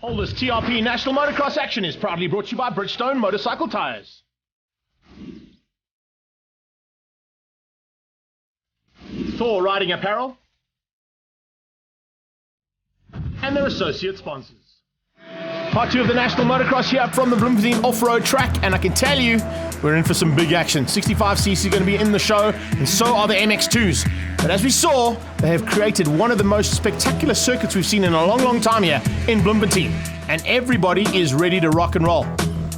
All this TRP National Motocross action is proudly brought to you by Bridgestone Motorcycle Tyres. Thor Riding Apparel and their associate sponsors. Part 2 of the National Motocross here from the Bloemfontein off-road track, and I can tell you we're in for some big action. 65cc is going to be in the show, and so are the MX2s. But as we saw, they have created one of the most spectacular circuits we've seen in a long, long time here in Bloemfontein, and everybody is ready to rock and roll.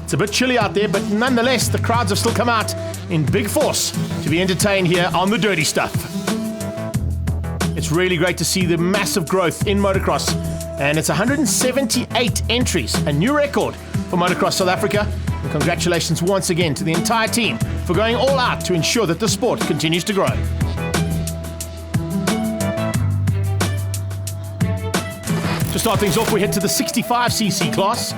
It's a bit chilly out there, but nonetheless, the crowds have still come out in big force to be entertained here on the dirty stuff. It's really great to see the massive growth in motocross, and it's 178 entries, a new record for Motocross South Africa. And congratulations once again to the entire team for going all out to ensure that the sport continues to grow. To start things off, we head to the 65cc class.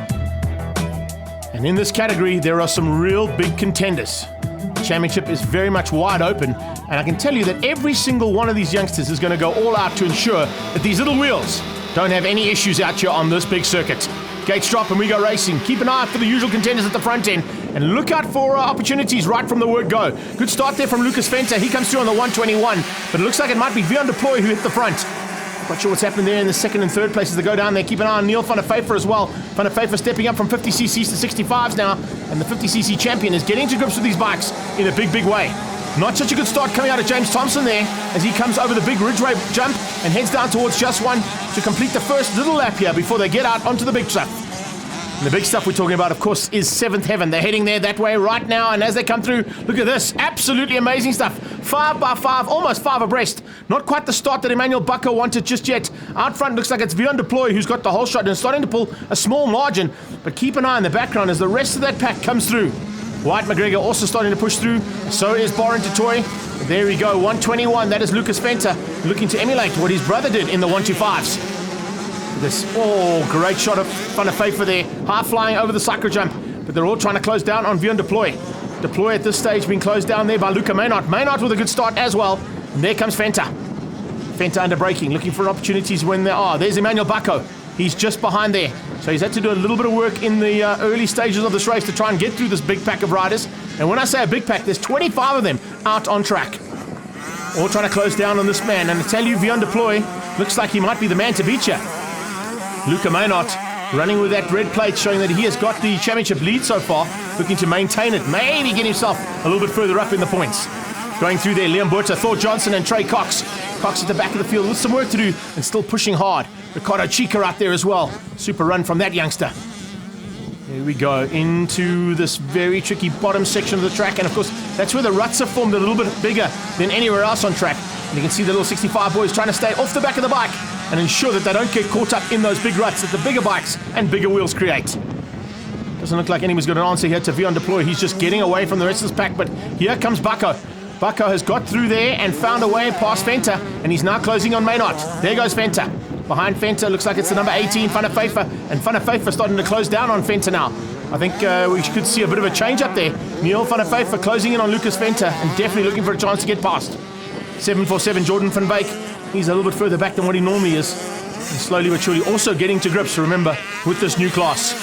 And in this category, there are some real big contenders. The championship is very much wide open, and I can tell you that every single one of these youngsters is going to go all out to ensure that these little wheels don't have any issues out here on this big circuit. Gates drop and we go racing. Keep an eye out for the usual contenders at the front end, and look out for opportunities right from the word go. Good start there from Lucas Venter. He comes through on the 121, but it looks like it might be Vion Deploy who hit the front. Not sure what's happening there in the second and third places to go down there. Keep an eye on Neil van der Vyver as well. Van der Vyver stepping up from 50cc's to 65s now, and the 50cc champion is getting to grips with these bikes in a big, big way. Not such a good start coming out of James Thompson there as he comes over the big ridgeway jump and heads down towards just one to complete the first little lap here before they get out onto the big stuff. And the big stuff we're talking about, of course, is Seventh Heaven. They're heading there that way right now, and as they come through, look at this. Absolutely amazing stuff. 5x5, almost 5 abreast. Not quite the start that Emmanuel Bucko wanted just yet. Out front looks like it's Vion Deploy who's got the whole shot and starting to pull a small margin, but keep an eye in the background as the rest of that pack comes through. White McGregor also starting to push through. So is Borin Toy. There we go, 121. That is Lucas Venter looking to emulate what his brother did in the 125s. This, great shot of Van der Vyver there. High flying over the cycle jump. But they're all trying to close down on Vion Deploy. Deploy at this stage being closed down there by Luca Maynard. Maynard with a good start as well. And there comes Venter. Venter under braking, looking for opportunities when there are. There's Emmanuel Bucko. He's just behind there. So he's had to do a little bit of work in the early stages of this race to try and get through this big pack of riders. And when I say a big pack, there's 25 of them out on track. All trying to close down on this man. And I tell you, Vion Deploy looks like he might be the man to beat you. Luca Maynard running with that red plate, showing that he has got the championship lead so far, looking to maintain it, maybe get himself a little bit further up in the points. Going through there, Liam Burta, Thor Johnson and Trey Cox. Cox at the back of the field with some work to do and still pushing hard. Ricardo Chica out there as well. Super run from that youngster. Here we go into this very tricky bottom section of the track, and of course that's where the ruts are formed a little bit bigger than anywhere else on track. And you can see the little 65 boys trying to stay off the back of the bike and ensure that they don't get caught up in those big ruts that the bigger bikes and bigger wheels create. Doesn't look like anyone's got an answer here to Vion Deploy. He's just getting away from the rest of this pack, but here comes Bucko. Bucko has got through there and found a way past Venter, and he's now closing on Maynard. There goes Venter. Behind Venter, looks like it's the number 18, Van der Vyver, and Van der Vyver starting to close down on Venter now. I think we could see a bit of a change up there. Neil van der Vyver closing in on Lucas Venter and definitely looking for a chance to get past. 747 Jordan van Beek, he's a little bit further back than what he normally is. And slowly but surely also getting to grips, remember, with this new class.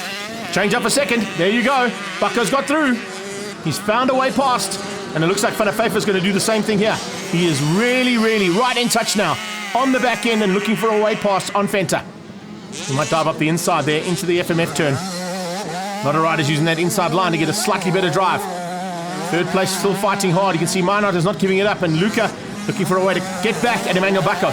Change up a second, there you go. Bucko's got through. He's found a way past, and it looks like Van der Vyver's going to do the same thing here. He is really, really right in touch now on the back end and looking for a way past on Venter. He might dive up the inside there into the FMF turn. Not a rider's using that inside line to get a slightly better drive. Third place still fighting hard. You can see Maynard is not giving it up, and Luca looking for a way to get back at Emmanuel Bucko.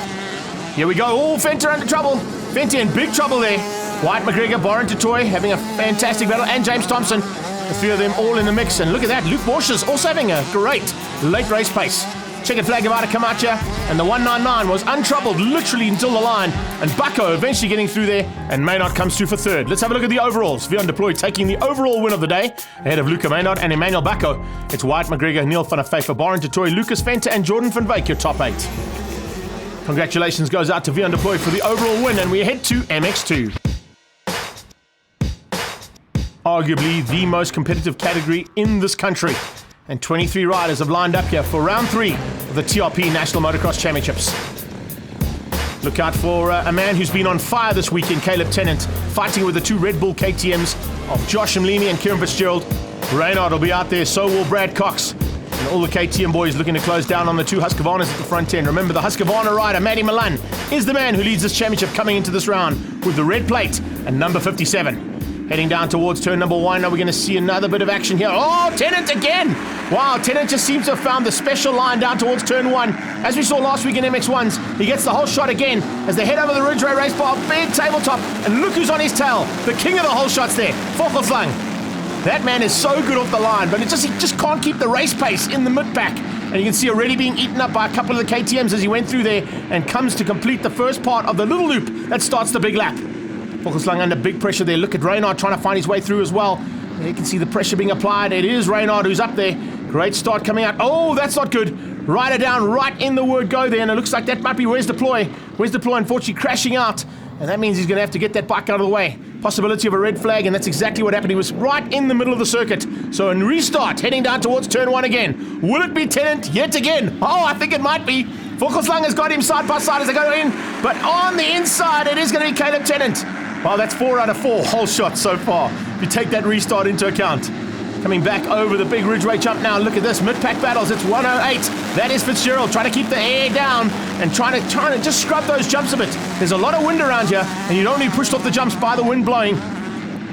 Here we go. Venter under trouble. Venter in big trouble there. White McGregor, Borin Toy having a fantastic battle, and James Thompson. The three of them all in the mix. And look at that, Luke Borsch is also having a great late race pace. Checkered flag about to come out here, and the 199 was untroubled literally until the line, and Bucko eventually getting through there, and Maynard comes through for third. Let's have a look at the overalls. Vion Deploy taking the overall win of the day ahead of Luca Maynard and Emmanuel Bucko. It's White McGregor, Neil van der Vyver, Borin Toy, Lucas Venter and Jordan van Beek, your top 8. Congratulations goes out to Vion Deploy for the overall win, and we head to MX2. Arguably the most competitive category in this country. And 23 riders have lined up here for round 3 of the TRP National Motocross Championships. Look out for a man who's been on fire this weekend, Caleb Tennant, fighting with the two Red Bull KTMs of Josh Mlimi and Kieran Fitzgerald. Reynard will be out there, so will Brad Cox. And all the KTM boys looking to close down on the two Husqvarnas at the front end. Remember, the Husqvarna rider, Matty Milan, is the man who leads this championship coming into this round with the red plate and number 57. Heading down towards turn number 1. Now we're going to see another bit of action here. Oh, Tennant again! Wow, Tennant just seems to have found the special line down towards turn 1. As we saw last week in MX1s, he gets the whole shot again as they head over the Ridgeway race bar, big tabletop, and look who's on his tail. The king of the whole shots there, Vogelslang. That man is so good off the line, but he just can't keep the race pace in the mid-pack. And you can see already being eaten up by a couple of the KTMs as he went through there and comes to complete the first part of the little loop that starts the big lap. Vogelslang under big pressure there. Look at Reynard trying to find his way through as well. There you can see the pressure being applied. It is Reynard who's up there. Great start coming out. Oh, that's not good. Rider down right in the word go there, and it looks like that might be Where's Deploy. Where's Deploy unfortunately crashing out, and that means he's going to have to get that bike out of the way. Possibility of a red flag, and that's exactly what happened. He was right in the middle of the circuit. So in restart, heading down towards turn 1 again. Will it be Tennant yet again? Oh, I think it might be. Vogelslang has got him side by side as they go in, but on the inside, it is going to be Caleb Tennant. Well, that's 4 out of 4 whole shots so far, if you take that restart into account. Coming back over the big Ridgeway jump now. Look at this, mid-pack battles. It's 108. That is Fitzgerald trying to keep the air down and trying to just scrub those jumps a bit. There's a lot of wind around here, and you don't need pushed off the jumps by the wind blowing.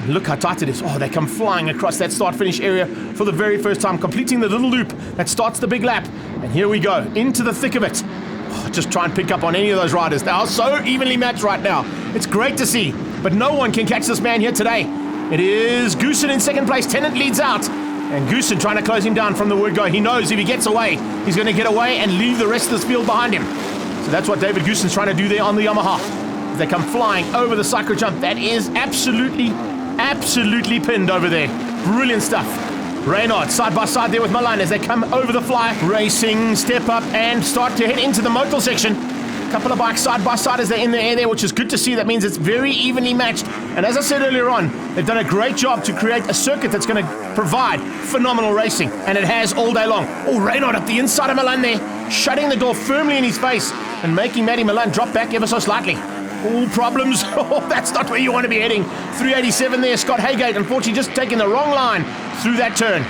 Look how tight it is. Oh, they come flying across that start-finish area for the very first time, completing the little loop that starts the big lap. And here we go, into the thick of it. Oh, just try and pick up on any of those riders. They are so evenly matched right now. It's great to see, but no one can catch this man here today. It is Goosen in second place. Tennant leads out. And Goosen trying to close him down from the word go. He knows if he gets away, he's going to get away and leave the rest of this field behind him. So that's what David Goosen's trying to do there on the Yamaha. As they come flying over the cyclo jump. That is absolutely pinned over there. Brilliant stuff. Reynard side by side there with Milan as they come over the fly. Racing, step up and start to head into the motel section. Couple of bikes side by side as they're in the air there, which is good to see. That means it's very evenly matched. And as I said earlier on, they've done a great job to create a circuit that's going to provide phenomenal racing. And it has all day long. Oh, Reynard up the inside of Milan there, shutting the door firmly in his face and making Matty Milan drop back ever so slightly. All problems. Oh, that's not where you want to be heading. 387 there, Scott Haygate, unfortunately just taking the wrong line through that turn.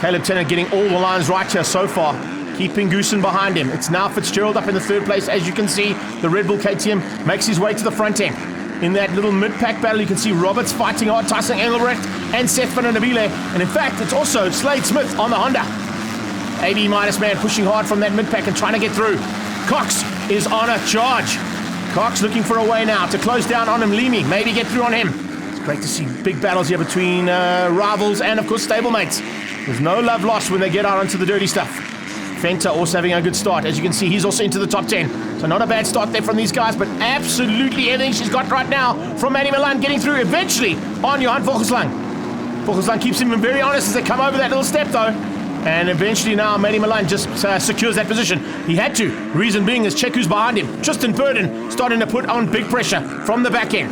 Caleb Tennant getting all the lines right here so far, keeping Goosen behind him. It's now Fitzgerald up in the third place. As you can see, the Red Bull KTM makes his way to the front end. In that little mid-pack battle, you can see Roberts fighting hard, Tyson Engelbrecht and Seth van der Nabile. And in fact, it's also Slade Smith on the Honda. AB minus man pushing hard from that mid-pack and trying to get through. Cox is on a charge. Cox looking for a way now to close down on him. Mlimi, maybe get through on him. It's great to see big battles here between rivals and, of course, stablemates. There's no love lost when they get out onto the dirty stuff. Fenta also having a good start. As you can see, he's also into the top 10. So not a bad start there from these guys, but absolutely everything she's got right now from Matty Milan getting through eventually on Johan Vogelslang. Vogelslang keeps him very honest as they come over that little step though. And eventually now Matty Milan just secures that position. He had to. Reason being is check who's behind him. Tristan Burden starting to put on big pressure from the back end.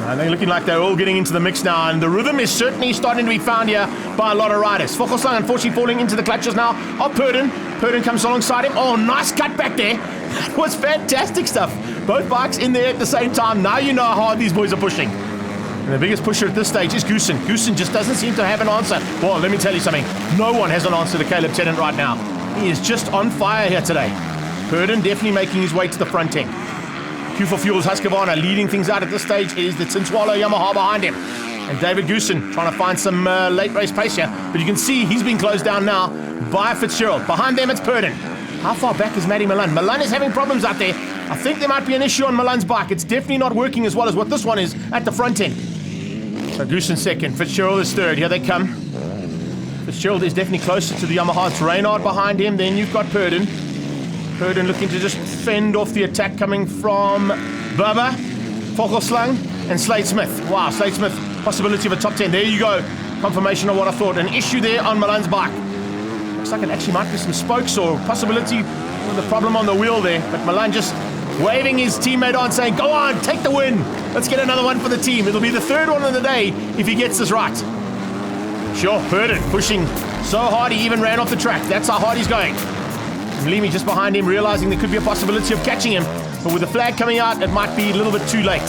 And they're looking like they're all getting into the mix now, and the rhythm is certainly starting to be found here by a lot of riders. Vogelslang unfortunately falling into the clutches now of Purden. Purden comes alongside him. Oh, nice cut back there. That was fantastic stuff. Both bikes in there at the same time. Now you know how hard these boys are pushing. And the biggest pusher at this stage is Goosen. Goosen just doesn't seem to have an answer. Well, let me tell you something. No one has an answer to Caleb Tennant right now. He is just on fire here today. Purden definitely making his way to the front end. Q4 Fuels Husqvarna leading things out at this stage. It is the Tinswallow Yamaha behind him. And David Goosen trying to find some late race pace here. But you can see he's been closed down now by Fitzgerald. Behind them it's Purden. How far back is Matty Milan? Milan is having problems out there. I think there might be an issue on Milan's bike. It's definitely not working as well as what this one is at the front end. So Goosen second, Fitzgerald is third. Here they come. Fitzgerald is definitely closer to the Yamaha. It's Reynard behind him. Then you've got Purden. Purden looking to just fend off the attack coming from Bubba, Vogelslang, and Slade Smith. Wow, Slade Smith, possibility of a top 10. There you go. Confirmation of what I thought. An issue there on Milan's bike. Looks like it actually might be some spokes or possibility with a problem on the wheel there. But Milan just waving his teammate on, saying, go on, take the win. Let's get another one for the team. It'll be the third one of the day if he gets this right. Sure, Purden pushing so hard he even ran off the track. That's how hard he's going. Mlimi just behind him, realizing there could be a possibility of catching him. But with the flag coming out, it might be a little bit too late.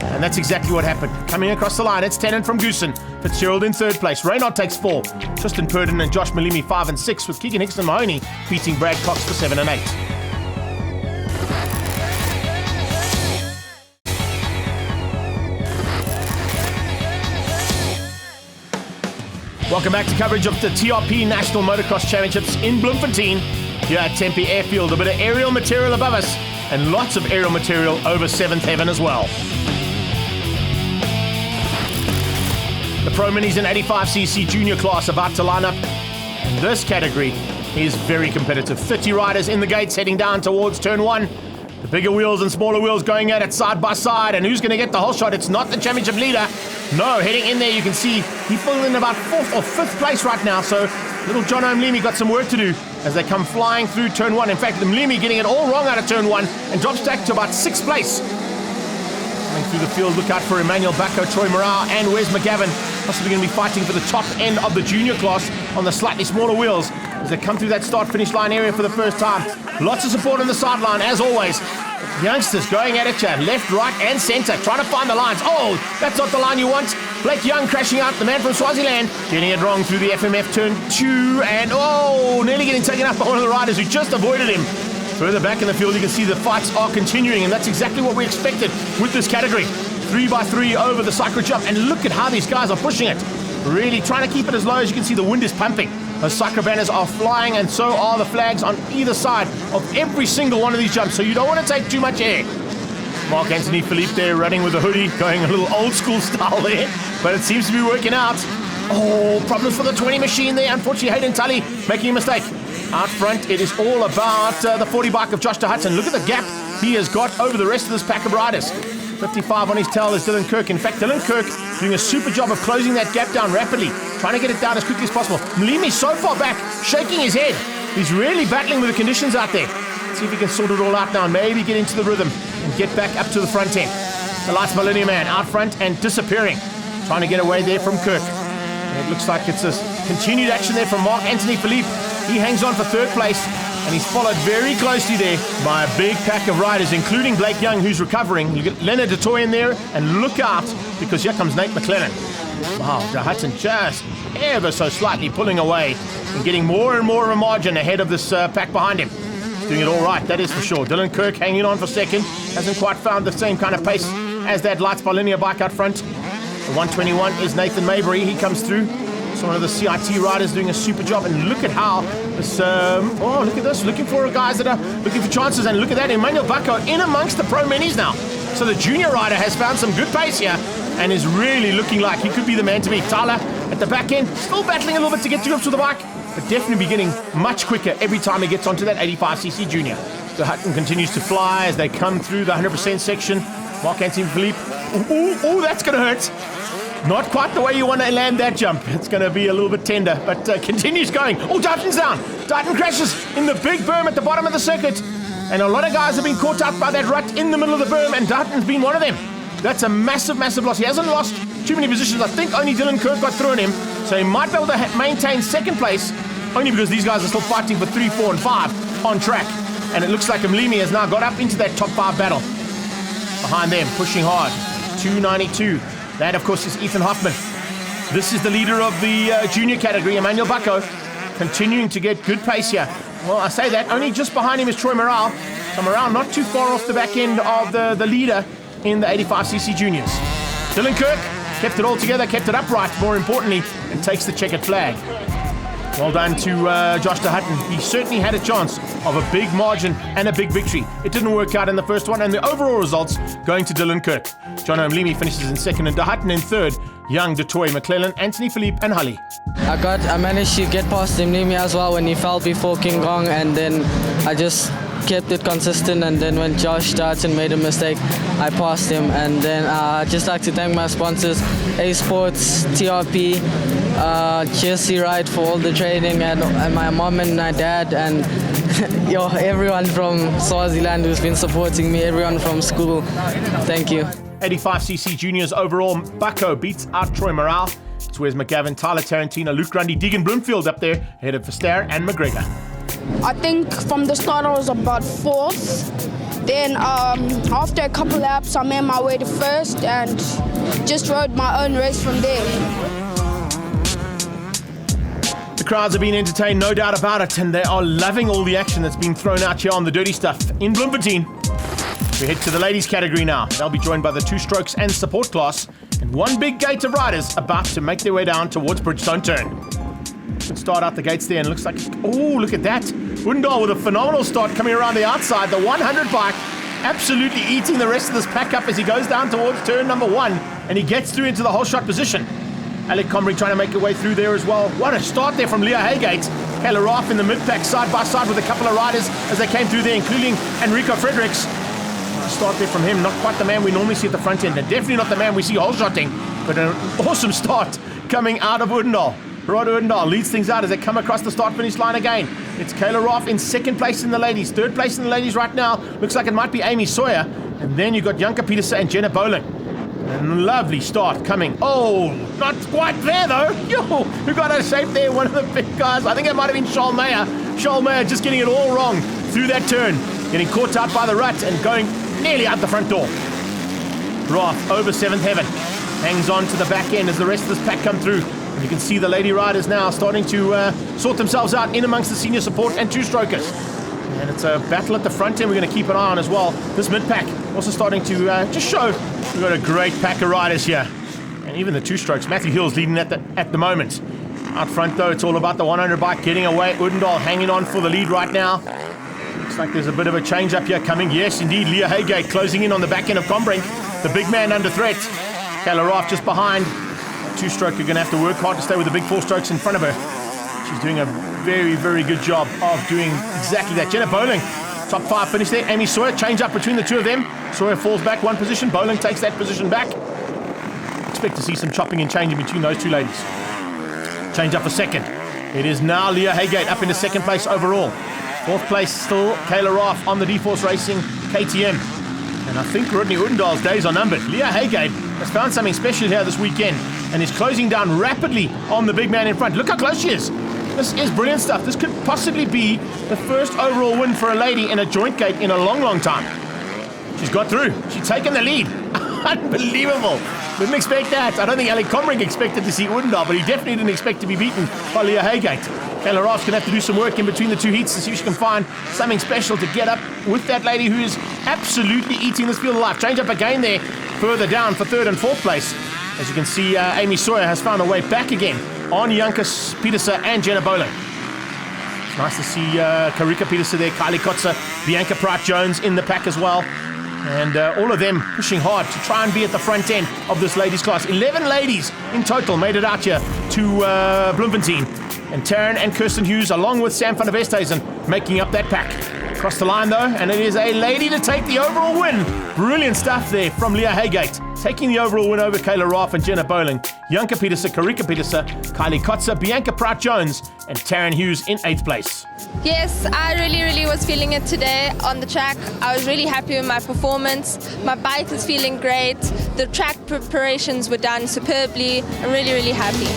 And that's exactly what happened. Coming across the line, it's Tennant from Goosen. Fitzgerald in third place. Reynard takes 4. Tristan Purdon and Josh Malimi 5 and 6, with Keegan Hickson Mahoney beating Brad Cox for 7 and 8. Welcome back to coverage of the TRP National Motocross Championships in Bloemfontein here at Tempe Airfield. A bit of aerial material above us and lots of aerial material over 7th Heaven as well. The Pro Minis in 85cc junior class about to line up. And this category is very competitive. 30 riders in the gates heading down towards turn 1. The bigger wheels and smaller wheels going at it side by side. And who's going to get the whole shot? It's not the championship leader. No, heading in there, you can see he pulled in about 4th or 5th place right now. So little John Mlimi got some work to do as they come flying through turn 1. In fact, Mlimi getting it all wrong out of turn 1 and drops back to about 6th place. Coming through the field, look out for Emmanuel Bacco, Troy Morale, and Wes McGavin. Possibly going to be fighting for the top end of the junior class on the slightly smaller wheels as they come through that start-finish line area for the first time. Lots of support on the sideline, as always. Youngsters going at it, left, right, and centre, trying to find the lines. Oh, that's not the line you want. Blake Young crashing out, the man from Swaziland, getting it wrong through the FMF turn 2, and nearly getting taken out by one of the riders who just avoided him. Further back in the field, you can see the fights are continuing, and that's exactly what we expected with this category. 3x3 over the cycle jump, and look at how these guys are pushing it. Really trying to keep it as low as you can see. The wind is pumping. Those cycle banners are flying, and so are the flags on either side of every single one of these jumps, so you don't want to take too much air. Mark Anthony Philippe there running with the hoodie, going a little old school style there, but it seems to be working out. Oh, problems for the 20 machine there. Unfortunately, Hayden Tully making a mistake. Out front, it is all about the 40 bike of Josh de Hudson. Look at the gap he has got over the rest of this pack of riders. 55 on his tail is Dylan Kirk. In fact, Dylan Kirk doing a super job of closing that gap down rapidly, trying to get it down as quickly as possible. Mlimi so far back, shaking his head. He's really battling with the conditions out there. Let's see if he can sort it all out now and maybe get into the rhythm and get back up to the front end. The Lights Millennium Man out front and disappearing, trying to get away there from Kirk. And it looks like it's a continued action there from Mark Anthony Philippe. He hangs on for 3rd place, and he's followed very closely there by a big pack of riders, including Blake Young, who's recovering. You get Leonard DeToy in there, and look out, because here comes Nate McLennan. Wow, de Hudson just ever so slightly pulling away and getting more and more of a margin ahead of this pack behind him. He's doing it all right, that is for sure. Dylan Kirk hanging on for 2nd. Hasn't quite found the same kind of pace as that Lights by Linear bike out front. The 121 is Nathan Mabry. He comes through. So one of the CIT riders doing a super job, and look at how this, look at this, looking for guys that are looking for chances, and look at that, Emmanuel Bacco in amongst the Pro Minis now. So the junior rider has found some good pace here and is really looking like he could be the man to beat. Tyler at the back end, still battling a little bit to get to grips with the bike, but definitely be getting much quicker every time he gets onto that 85cc junior. The Hutton continues to fly as they come through the 100% section. Mark Anthony Philippe, that's going to hurt. Not quite the way you want to land that jump. It's going to be a little bit tender, but continues going. Oh, Dutton's down. Dutton crashes in the big berm at the bottom of the circuit. And a lot of guys have been caught out by that rut in the middle of the berm, and Dutton's been one of them. That's a massive, massive loss. He hasn't lost too many positions. I think only Dylan Kirk got through on him, so he might be able to maintain 2nd place, only because these guys are still fighting for 3, 4, and 5 on track. And it looks like Mlimi has now got up into that top 5 battle. Behind them, pushing hard, 292. That, of course, is Ethan Hoffman. This is the leader of the junior category, Emmanuel Bacco, continuing to get good pace here. Well, I say that, only just behind him is Troy Morale. So Morale not too far off the back end of the leader in the 85cc juniors. Dylan Kirk kept it all together, kept it upright, more importantly, and takes the checkered flag. Well done to Josh de Hutton. He certainly had a chance of a big margin and a big victory. It didn't work out in the first one, and the overall results going to Dylan Kirk. John Mlimi finishes in 2nd, and de Hutton in 3rd. Young, DeToy, McClellan, Anthony Philippe, and Hully. I managed to get past Mlimi as well when he fell before King Kong, and then I just kept it consistent, and then when Josh Darton made a mistake, I passed him. And then I'd just like to thank my sponsors, A Sports, TRP, GSC Ride for all the training, and my mom and my dad, and everyone from Swaziland who's been supporting me, everyone from school. Thank you. 85cc juniors overall, Bacco beats out Troy Morale. It's Wes McGavin, Tyler Tarantino, Luke Grundy, Deegan Bloomfield up there, ahead of Verstair and McGregor. I think from the start I was about 4th, Then after a couple laps, I made my way to first and just rode my own race from there. The crowds are being entertained, no doubt about it, and they are loving all the action that's being thrown out here on the dirty stuff in Bloemfontein. We head to the ladies category now. They'll be joined by the 2 strokes and support class, and one big gate of riders about to make their way down towards Bridgestone Turn. Can start out the gates there, and it looks like, oh, look at that. Odendaal with a phenomenal start coming around the outside. The 100 bike absolutely eating the rest of this pack up as he goes down towards turn number 1, and he gets through into the whole shot position. Alec Comrie trying to make her way through there as well. What a start there from Leah Haygate. Kayla Raff in the mid-pack side by side with a couple of riders as they came through there, including Enrico Fredericks. Start there from him, not quite the man we normally see at the front end, and definitely not the man we see whole-shotting, but an awesome start coming out of Odendaal. Rod Odendaal leads things out as they come across the start-finish line again. It's Kayla Raff in second place in the ladies. Third place in the ladies right now looks like it might be Amy Sawyer. And then you've got Janka Petersen and Jenna Bowling. A lovely start coming. Oh, not quite there though. Yo, who got out of shape there? One of the big guys. I think it might have been Charles Meyer. Charles Meyer just getting it all wrong through that turn. Getting caught out by the rut and going nearly out the front door. Raff over 7th heaven. Hangs on to the back end as the rest of this pack come through. And you can see the lady riders now starting to sort themselves out in amongst the senior support and 2-strokers. And it's a battle at the front end we're going to keep an eye on as well. This mid-pack also starting to just show we've got a great pack of riders here. And even the 2-strokes. Matthew Hill's leading at the moment. Out front though, it's all about the 100 bike getting away. Odendaal hanging on for the lead right now. Looks like there's a bit of a change up here coming. Yes, indeed, Leah Haygate closing in on the back end of Combrink. The big man under threat. Kayla Raff just behind. 2-stroke, you're going to have to work hard to stay with the big 4 strokes in front of her. She's doing a very, very good job of doing exactly that. Jenna Bowling, top 5 finish there. Amy Sawyer, change up between the two of them. Sawyer falls back 1 position. Bowling takes that position back. Expect to see some chopping and changing between those 2 ladies. Change up for second. It is now Leah Haygate up into 2nd place overall. 4th place still Kayla Raff on the D-Force Racing KTM. And I think Rodney Odendaal's days are numbered. Leah Haygate has found something special here this weekend and is closing down rapidly on the big man in front. Look how close she is. This is brilliant stuff. This could possibly be the first overall win for a lady in a joint gate in a long, long time. She's got through. She's taken the lead. Unbelievable. Didn't expect that. I don't think Alec Combrink expected to see Odendaal, but he definitely didn't expect to be beaten by Leah Haygate. Kayla Raff's going to have to do some work in between the 2 heats to see if she can find something special to get up with that lady who is absolutely eating this field alive. Change up again there, further down for 3rd and 4th place. As you can see, Amy Sawyer has found a way back again on Janka Petersen and Jenna Bowling. It's nice to see Karika Petersen there, Kylie Kotze, Bianca Pratt-Jones in the pack as well. And all of them pushing hard to try and be at the front end of this ladies class. 11 ladies in total made it out here to Bloemfontein. And Taryn and Kirsten Hughes, along with Sam van der Westhuizen, making up that pack. Across the line though, and it is a lady to take the overall win. Brilliant stuff there from Leah Haygate. Taking the overall win over Kayla Raff and Jenna Bowling. Janka Petersen, Karika Petersen, Kylie Kotze, Bianca Pratt-Jones, and Taryn Hughes in 8th place. Yes, I really was feeling it today on the track. I was really happy with my performance. My bike is feeling great. The track preparations were done superbly. I'm really happy.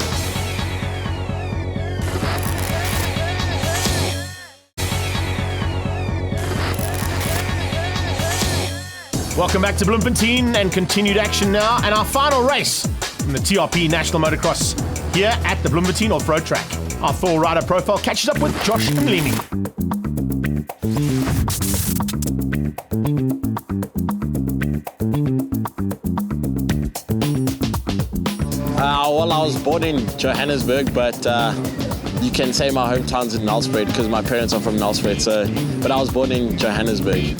Welcome back to Bloemfontein and continued action now. And our final race from the TRP National Motocross here at the Bloemfontein Off-Road Track. Our Thor rider profile catches up with Josh Mlimi. Well, I was born in Johannesburg, but you can say my hometown's in Nelspruit because my parents are from Nelspruit. But I was born in Johannesburg.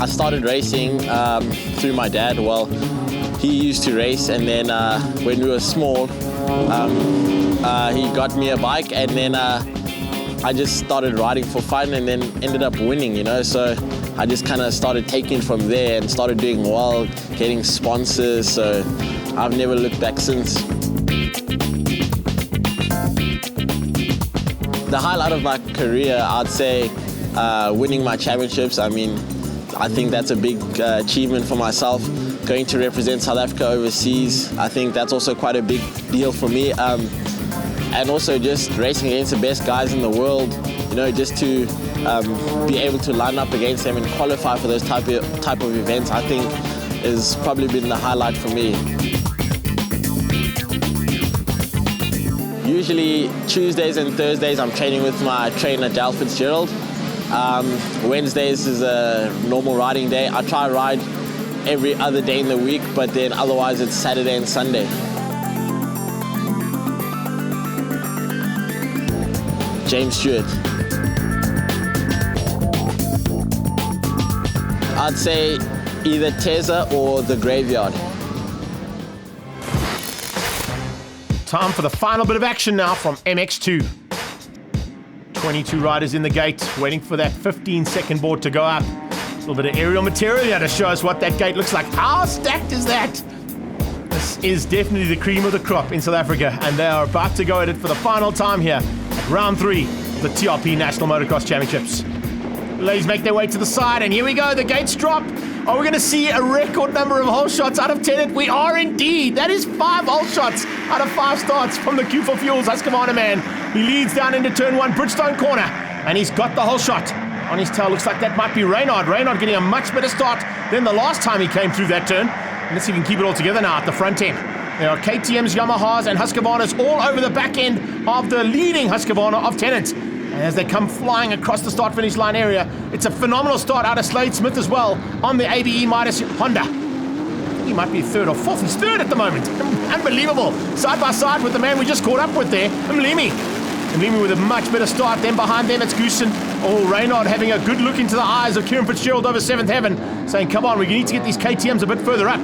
I started racing through my dad. Well, he used to race, and then when we were small, he got me a bike, and then I just started riding for fun, and then ended up winning, you know. So I just kind of started taking from there and started doing well, getting sponsors. So I've never looked back since. The highlight of my career, I'd say, winning my championships. I mean, I think that's a big achievement for myself. Going to represent South Africa overseas, I think that's also quite a big deal for me. And also just racing against the best guys in the world, you know, just to be able to line up against them and qualify for those type of events, I think has probably been the highlight for me. Usually Tuesdays and Thursdays I'm training with my trainer Dal Fitzgerald. Wednesdays is a normal riding day. I try to ride every other day in the week, but then otherwise it's Saturday and Sunday. James Stewart. I'd say either Teza or the Graveyard. Time for the final bit of action now from MX2. 22 riders in the gate, waiting for that 15-second board to go up. A little bit of aerial material here to show us what that gate looks like. How stacked is that? This is definitely the cream of the crop in South Africa, and they are about to go at it for the final time here at round 3 of the TRP National Motocross Championships. Ladies make their way to the side, and here we go, the gates drop. Are we going to see a record number of hole shots out of Tennant? We are indeed. That is 5 hole shots out of 5 starts from the Q4 Fuels Husqvarna man. He leads down into turn 1, Bridgestone corner, and he's got the hole shot. On his tail, looks like that might be Reynard. Reynard getting a much better start than the last time he came through that turn. And let's see if we can keep it all together now at the front end. There are KTMs, Yamahas, and Husqvarnas all over the back end of the leading Husqvarna of Tennant. And as they come flying across the start-finish line area, it's a phenomenal start out of Slade Smith as well on the ABE Midas Honda. He might be 3rd or 4th. He's 3rd at the moment. Unbelievable. Side by side with the man we just caught up with there, Mlimi. Mlimi with a much better start. Then behind them it's Goosen. Oh, Reynard having a good look into the eyes of Kieran Fitzgerald over 7th Heaven, saying, come on, we need to get these KTMs a bit further up.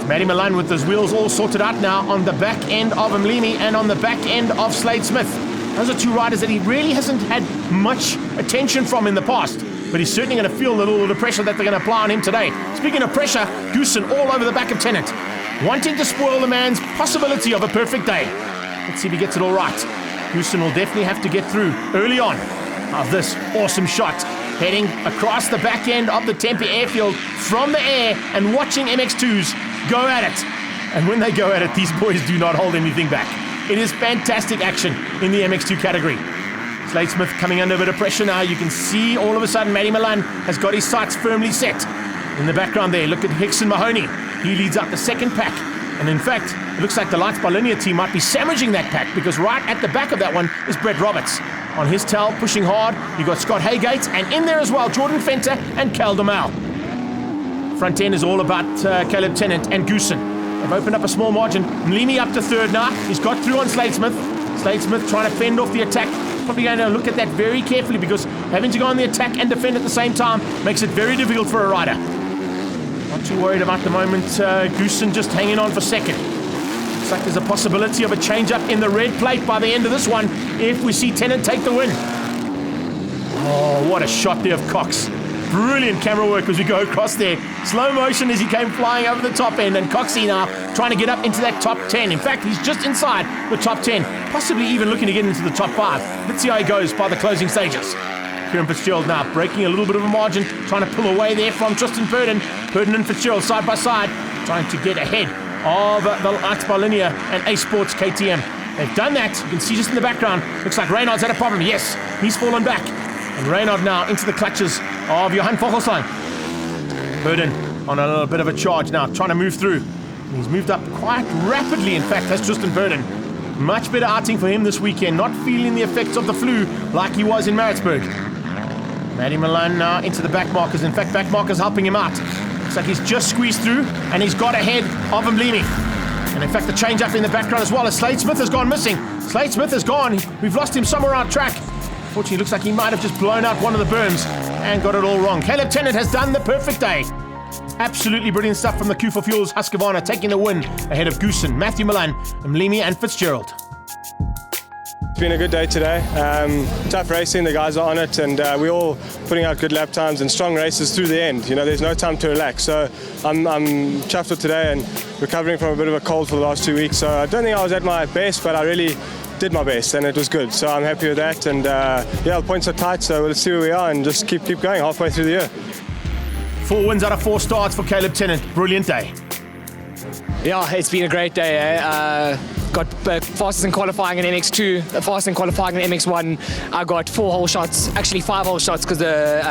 Matty Milan with his wheels all sorted out now on the back end of Mlimi and on the back end of Slade Smith. Those are 2 riders that he really hasn't had much attention from in the past, but he's certainly going to feel a little bit of pressure that they're going to apply on him today. Speaking of pressure, Goosen all over the back of Tennant, wanting to spoil the man's possibility of a perfect day. Let's see if he gets it all right. Goosen will definitely have to get through early on of this awesome shot, heading across the back end of the Tempe airfield from the air and watching MX2s go at it. And when they go at it, these boys do not hold anything back. It is fantastic action in the MX2 category. Slade Smith coming under a bit of pressure now. You can see all of a sudden Matty Milan has got his sights firmly set. In the background there, look at Hickson Mahoney. He leads up the second pack. And in fact, it looks like the Lights by Linear team might be sandwiching that pack, because right at the back of that one is Brett Roberts. On his tail, pushing hard, you've got Scott Haygate, and in there as well, Jordan Fenter and Cal DeMau. Front end is all about Caleb Tennant and Goosen. They've opened up a small margin. Mlimi up to 3rd now. He's got through on Slade Smith. Slade Smith trying to fend off the attack. Probably going to look at that very carefully, because having to go on the attack and defend at the same time makes it very difficult for a rider. Not too worried about the moment. Goosen just hanging on for 2nd. Looks like there's a possibility of a change-up in the red plate by the end of this one if we see Tennant take the win. Oh, what a shot there of Cox. Brilliant camera work as we go across there. Slow motion as he came flying over the top end, and Coxie now trying to get up into that top 10. In fact, he's just inside the top 10, possibly even looking to get into the top 5. Let's see how he goes by the closing stages. Kieran Fitzgerald now breaking a little bit of a margin, trying to pull away there from Tristan Purdon. Purdon and Fitzgerald side by side, trying to get ahead of the Lights by Linear and A Sports KTM. They've done that. You can see just in the background, looks like Reynard's had a problem. Yes, he's fallen back. And Reynard now into the clutches of Johan Vogelsang. Purdon on a little bit of a charge now, trying to move through. He's moved up quite rapidly, in fact, has Tristan Purdon. Much better outing for him this weekend, not feeling the effects of the flu like he was in Maritzburg. Matty Milan now into the back markers. In fact, back markers helping him out. Looks like he's just squeezed through, and he's got ahead of Mlimi. And in fact, the change up in the background as well as Slade Smith has gone missing. Slade Smith is gone. We've lost him somewhere on track. Fortunately, looks like he might have just blown out one of the berms and got it all wrong. Caleb Tennant has done the perfect day. Absolutely brilliant stuff from the Q4 Fuels Husqvarna, taking the win ahead of Goosen, Matthew Milan, Mlimi and Fitzgerald. It's been a good day today. Tough racing, the guys are on it, and we're all putting out good lap times and strong races through the end. You know, there's no time to relax. So I'm chuffed with today and recovering from a bit of a cold for the last 2 weeks. So I don't think I was at my best, but I really did my best and it was good. So I'm happy with that. And yeah, the points are tight, so let's see where we are and just keep going halfway through the year. 4 wins out of 4 starts for Caleb Tennant. Brilliant day. Yeah, it's been a great day. Got fastest in qualifying in MX2, fastest in qualifying in MX1. I got 4 whole shots, actually 5 whole shots, because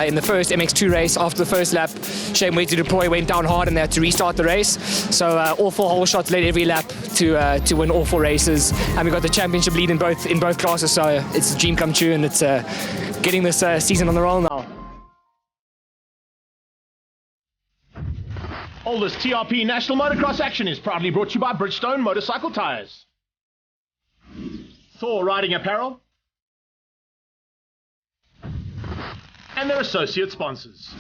in the first MX2 race, after the first lap, Shane went to deploy, went down hard, and they had to restart the race. So all 4 whole shots led every lap to win all 4 races, and we got the championship lead in both classes. So it's a dream come true, and it's getting this season on the roll now. All this TRP National Motocross action is proudly brought to you by Bridgestone Motorcycle Tyres, Thor Riding Apparel, and their associate sponsors.